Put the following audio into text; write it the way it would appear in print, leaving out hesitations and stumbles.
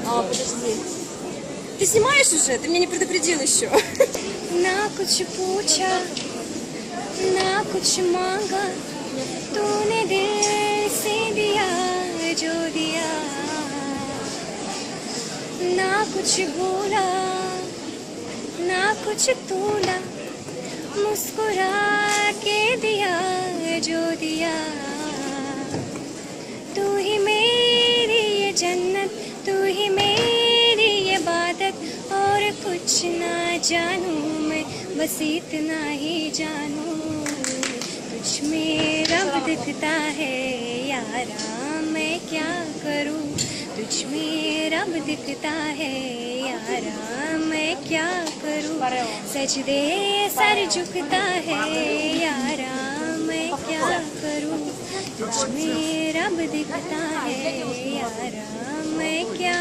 Подожди. Ты снимаешь уже? Ты меня не предупредил еще. ना कुछ पूछा ना कुछ मांगा तूने दिल से दिया जो दिया ना कुछ बोला ना कुछ तोला मुस्कुरा के दिया जो दिया तू ही मेरी ये जन्नत तू ही मेरी ये इबादत और कुछ ना जानूं मैं बस इतना ही जानूं तुझ में रब दिखता है यारा मैं क्या करूं तुझ में रब दिखता है यारा मैं क्या करूं सजदे सर झुकता है यारा मैं क्या करूं तुझ में रब दिखता है यारा मैं क्या